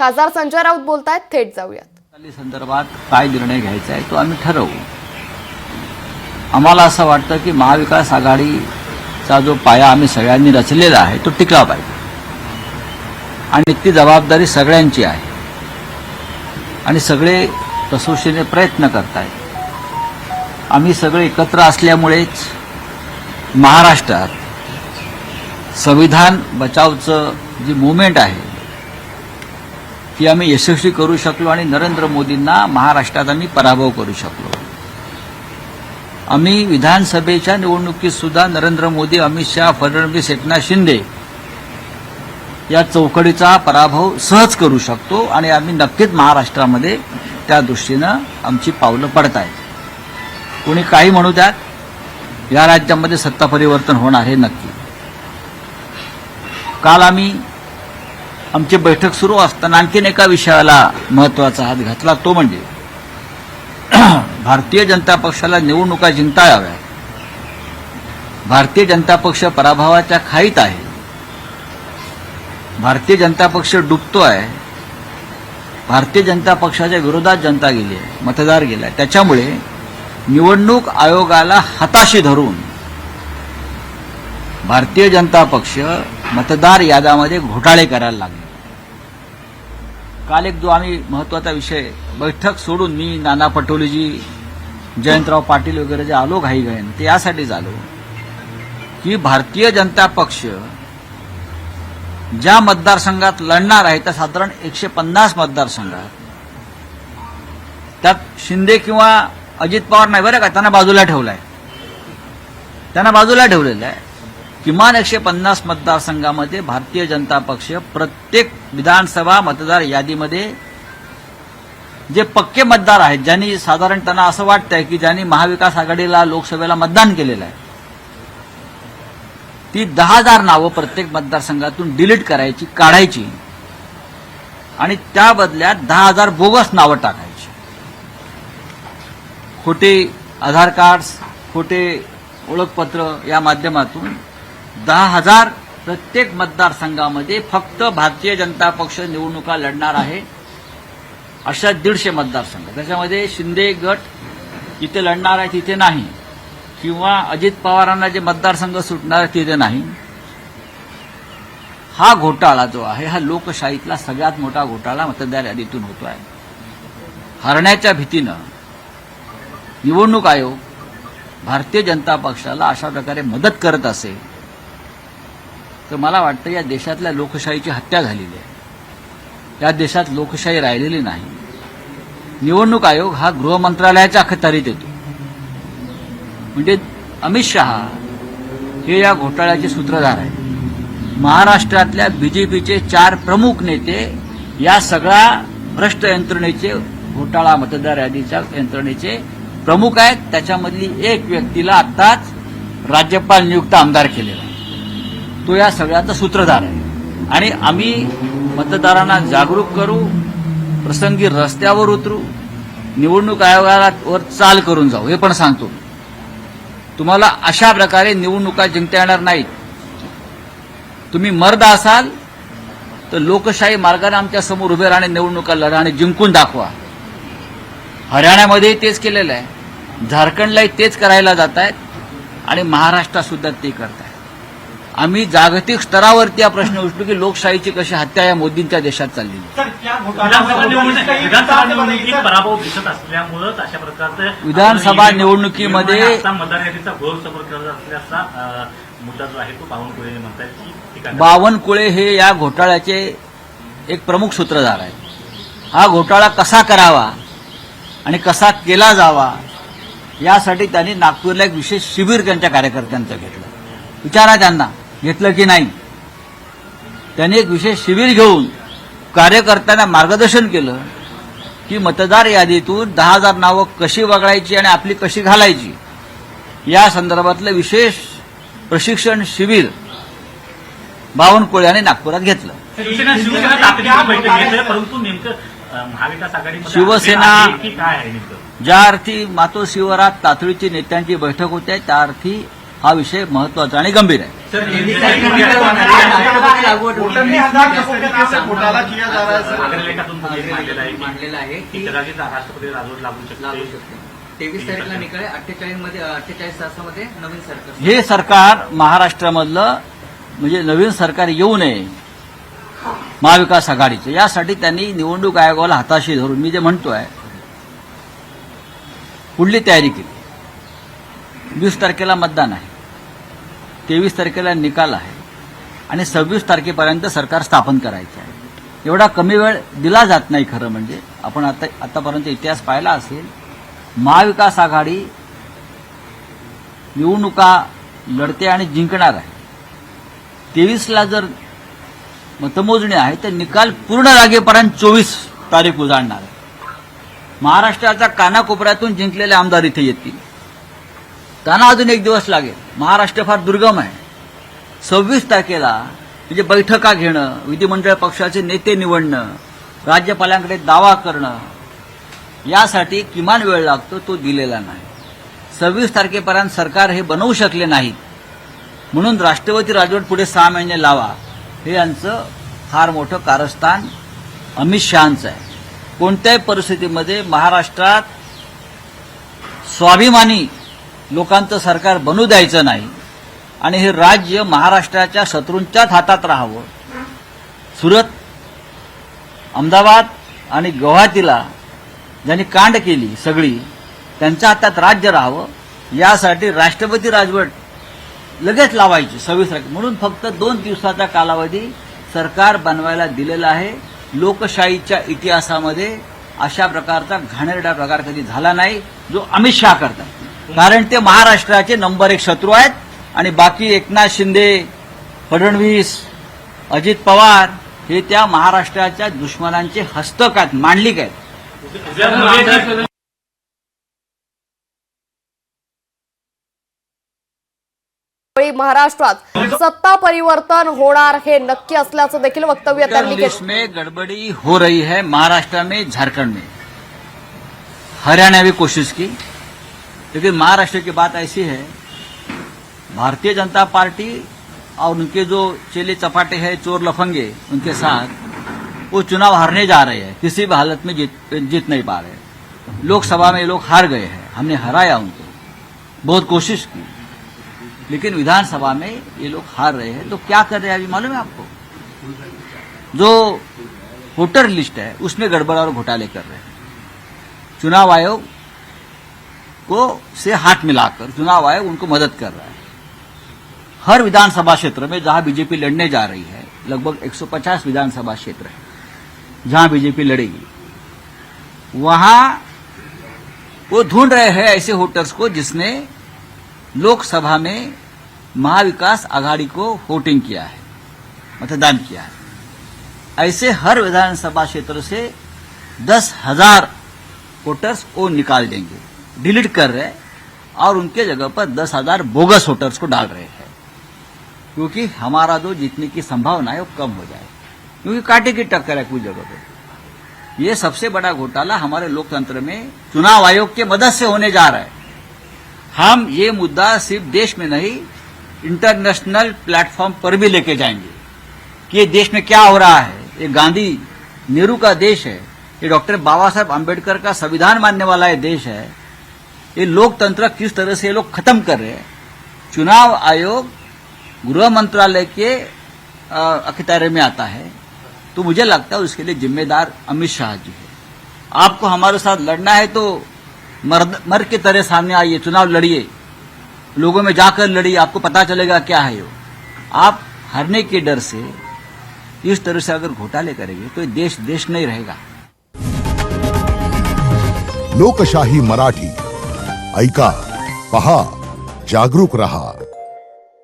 खासदार संजय राऊत बोलतायत, थेट जाऊयात. संदर्भात काय निर्णय घ्यायचा आहे तो आम्ही ठरवू. आम्हाला असं वाटतं की महाविकास आघाडीचा जो पाया आम्ही सगळ्यांनी रचलेला आहे तो टिकला पाहिजे आणि ती जबाबदारी सगळ्यांची आहे आणि सगळे कसोशीने प्रयत्न करतायत. आम्ही सगळे एकत्र असल्यामुळेच महाराष्ट्रात संविधान बचावचं जी मूव्हमेंट आहे ती आम्ही यशस्वी करू शकलो आणि नरेंद्र मोदींना महाराष्ट्रात आम्ही पराभव करू शकलो. आम्ही विधानसभेच्या निवडणुकीत सुद्धा नरेंद्र मोदी, अमित शहा, फडणवीस, एकनाथ शिंदे या चौकडीचा पराभव सहज करू शकतो आणि आम्ही नक्कीच महाराष्ट्रामध्ये त्या दृष्टीनं आमची पावलं पडत आहेत. कोणी काही म्हणू द्यात, या राज्यामध्ये सत्ता परिवर्तन होणार हे नक्की. काल आम्ही आमची बैठक सुरू असताना आणखीन एका विषयाला महत्वाचा हात घातला, तो म्हणजे भारतीय जनता पक्षाला निवडणुका जिंकता याव्या. भारतीय जनता पक्ष पराभवाच्या खाईत आहे. भारतीय जनता पक्ष डुबतो आहे. भारतीय जनता पक्षाच्या विरोधात जनता गेली आहे, मतदार गेला. त्याच्यामुळे निवडणूक आयोगाला हाताशी धरून भारतीय जनता पक्ष मतदार याद्यामध्ये घोटाळे करायला लागले. काल एक जो आम्ही महत्वाचा विषय बैठक सोडून मी, नाना पटोलेजी, जयंतराव पाटील वगैरे जे आलो घाईघाईने, ते यासाठीच आलो की भारतीय जनता पक्ष ज्या मतदारसंघात लढणार आहे त्या साधारण 150 मतदारसंघात त्यात शिंदे किंवा अजित पवार नाही बरं का, त्यांना बाजूला ठेवलंय. त्यांना बाजूला ठेवलेलं आहे. किमान 150 मतदारसंघामध्ये भारतीय जनता पक्ष प्रत्येक विधानसभा मतदार यादीमध्ये जे पक्के मतदार आहेत, ज्यांनी साधारण त्यांना असं वाटतंय की ज्यांनी महाविकास आघाडीला लोकसभेला मतदान केलेलं आहे, ती 10,000 नावं प्रत्येक मतदारसंघातून डिलीट करायची, काढायची आणि त्या बदल्यात 10,000 बोगस नावं टाकायची. खोटे आधार कार्ड्स, खोटे ओळखपत्र या माध्यमातून 10,000 प्रत्येक मतदारसंघामध्ये फक्त भारतीय जनता पक्ष निवडणुका लढणार आहे अशा 150 मतदारसंघ. त्याच्यामध्ये शिंदे गट जिथे लढणार आहे तिथे नाही किंवा अजित पवारांना जे मतदारसंघ सुटणार आहे तिथे नाही. हा घोटाळा जो आहे हा लोकशाहीतला सगळ्यात मोठा घोटाळा मतदार यादीतून होतो आहे. हरण्याच्या भीतीनं निवडणूक आयोग भारतीय जनता पक्षाला अशा प्रकारे मदत करत असेल तर मला वाटतं या देशातल्या लोकशाहीची हत्या झालेली आहे. या देशात लोकशाही राहिलेली नाही. निवडणूक आयोग हा गृहमंत्रालयाच्या अखत्यारीत येतो. म्हणजे अमित शहा हे या घोटाळ्याचे सूत्रधार आहेत. महाराष्ट्रातल्या बीजेपीचे 4 प्रमुख नेते या सगळ्या भ्रष्ट यंत्रणेचे, घोटाळा मतदार यादीच्या यंत्रणेचे प्रमुख आहेत. त्याच्यामधली एक व्यक्तीला आत्ताच राज्यपाल नियुक्त आमदार केलेला आहे. तो या सगळ्याचा सूत्रधार आहे. आणि आम्ही मतदारांना जागरूक करू, प्रसंगी रस्त्यावर उतरू, निवडणूक आयोगाला वर चाल करून जाऊ. हे पण सांगतो, तुम्हाला अशा प्रकारे निवडणुका जिंकता येणार नाहीत. तुम्ही मर्द असाल तर लोकशाही मार्गाने आमच्या समोर उभे राहणे, निवडणुका लढा आणि जिंकून दाखवा. हरियाणामध्येही तेच केलेलं आहे, झारखंडलाही तेच करायला जात आहेत आणि महाराष्ट्रात सुद्धा ते करत आहेत. आम्ही जागतिक स्तरावरती हा प्रश्न उचलू की लोकशाहीची कशी हत्या या मोदींच्या देशात चालली. विधानसभा निवडणुकीमध्ये बावनकुळे हे या घोटाळ्याचे एक प्रमुख सूत्रधार आहेत. हा घोटाळा कसा करावा आणि कसा केला जावा यासाठी त्यांनी नागपूरला एक विशेष शिबिर त्यांच्या कार्यकर्त्यांचं घेतलं. विचारा त्यांना घेतलं की नाही. त्यांनी एक विशेष शिबिर घेऊन कार्यकर्त्यांना मार्गदर्शन केलं की मतदार यादीतून 10,000 नावं कशी वगळायची आणि आपली कशी घालायची या संदर्भातलं विशेष प्रशिक्षण शिबिर बावनकुळे यांनी नागपुरात घेतलं. शिवसेना ज्या अर्थी मातोश्रीवरात तातडीची नेत्यांची बैठक होते त्या अर्थी हा विषय महत्वाचा आणि गंभीर आहे. सर, राष्ट्रपति घोटाला किया जा रहा है सर. मांडलेला आहे की राष्ट्रपती राजवट लागू लागू शकते. 23 तारीखला निकाल 48 तासामध्ये नवीन सरकार. हे सरकार महाराष्ट्रामधलं म्हणजे नवीन सरकार येऊ नये महाविकास आघाडीचं, यासाठी त्यांनी निवडणूक आयोगाला हाताशी धरून मी जे म्हणतोय पुढली तयारी केली. 20 तारखेला मतदान आहे, 23 तारखेला निकाल आहे आणि 26 तारखेपर्यंत सरकार स्थापन करायचे आहे. एवढा कमी वेळ दिला जात नाही. खरं म्हणजे आपण आतापर्यंत इतिहास पाहिला असेल, महाविकास आघाडी निवडणुका लढते आणि जिंकणार आहे. 23ला जर मतमोजणी आहे तर निकाल पूर्ण लागेपर्यंत 24 तारीख उजाडणार आहे. महाराष्ट्राच्या कानाकोपऱ्यातून जिंकलेले आमदार इथे येतील. त्यांना अजून एक दिवस लागेल. महाराष्ट्र फार दुर्गम आहे. 26 तारखेला म्हणजे बैठका घेणं, विधिमंडळ पक्षाचे नेते निवडणं, राज्यपालांकडे दावा करणं, यासाठी किमान वेळ लागतो, तो दिलेला नाही. 26 तारखेपर्यंत सरकार हे बनवू शकले नाहीत, म्हणून राष्ट्रपती राजवट पुढे 6 महिने लावा, हे यांचं फार मोठं कारस्थान अमित शहांचं आहे. कोणत्याही परिस्थितीमध्ये महाराष्ट्रात स्वाभिमानी लोकांचं सरकार बनू द्यायचं नाही आणि हे राज्य महाराष्ट्राच्या शत्रूंच्याच हातात राहावं. सुरत, अहमदाबाद आणि गुवाहाटीला ज्यांनी कांड केली सगळी, त्यांच्या हातात राज्य राहावं, यासाठी राष्ट्रपती राजवट लगेच लावायची 26 तारखे. म्हणून फक्त 2 दिवसाचा कालावधी सरकार बनवायला दिलेला आहे. लोकशाहीच्या इतिहासामध्ये अशा प्रकारचा घाणेरडा प्रकार कधी झाला नाही जो अमित शहा करतात. कारण ते महाराष्ट्राचे नंबर 1 शत्रू आहेत आणि बाकी एकनाथ शिंदे, फडणवीस, अजित पवार हे त्या महाराष्ट्राच्या दुश्मनांचे हस्तक आहेत, मांडलिक आहेत. महाराष्ट्रात सत्ता परिवर्तन होणार हे नक्की असल्याचं देखील वक्तव्य त्यांनी उत्तर प्रदेश केलं. में गड़बड़ी हो रही है, महाराष्ट्र में, झारखंड में, हरियाणा भी कोशिश की, लेकिन महाराष्ट्र की बात ऐसी है, भारतीय जनता पार्टी और उनके जो चेले चपाटे हैं, चोर लफंगे, उनके साथ वो चुनाव हारने जा रहे हैं. किसी भी हालत में जीत नहीं पा रहे. लोकसभा में ये लोग हार गए हैं, हमने हराया उनको, बहुत कोशिश की, लेकिन विधानसभा में ये लोग हार रहे हैं. तो क्या कर रहे हैं अभी मालूम है आपको? जो वोटर लिस्ट है उसमें गड़बड़ और घोटाले कर रहे हैं. चुनाव आयोग को से हाथ मिलाकर चुनाव आयोग उनको मदद कर रहा है. हर विधानसभा क्षेत्र में जहां बीजेपी लड़ने जा रही है, लगभग 150 विधानसभा क्षेत्र है जहां बीजेपी लड़ेगी, वहां वो ढूंढ रहे हैं ऐसे वोटर्स को जिसने लोकसभा में महाविकास आघाड़ी को वोटिंग किया है, मतदान किया है. ऐसे हर विधानसभा क्षेत्र से 10,000 वोटर्स को निकाल देंगे, डिलीट कर रहे हैं और उनके जगह पर 10,000 बोगस वोटर्स को डाल रहे हैं, क्योंकि हमारा जो जीतने की संभावना है वो कम हो जाए, क्योंकि कांटे की टक्कर है कुछ जगह पे. ये सबसे बड़ा घोटाला हमारे लोकतंत्र में चुनाव आयोग की मदद से होने जा रहा है. हम ये मुद्दा सिर्फ देश में नहीं, इंटरनेशनल प्लेटफॉर्म पर भी लेके जाएंगे कि ये देश में क्या हो रहा है. ये गांधी नेहरू का देश है, ये डॉक्टर बाबा साहब आम्बेडकर का संविधान मानने वाला ये देश है. ये लोकतंत्र किस तरह से ये लोग खत्म कर रहे हैं. चुनाव आयोग गृह मंत्रालय के अखत्यार में आता है, तो मुझे लगता है उसके लिए जिम्मेदार अमित शाह जी है. आपको हमारे साथ लड़ना है तो मर्द की तरह सामने आइए, चुनाव लड़िए, लोगों में जाकर लड़िए, आपको पता चलेगा क्या है वो. आप हारने के डर से इस तरह से अगर घोटाले करेंगे तो देश देश नहीं रहेगा. लोकशाही मराठी ऐका, पहा, जागरूक रहा.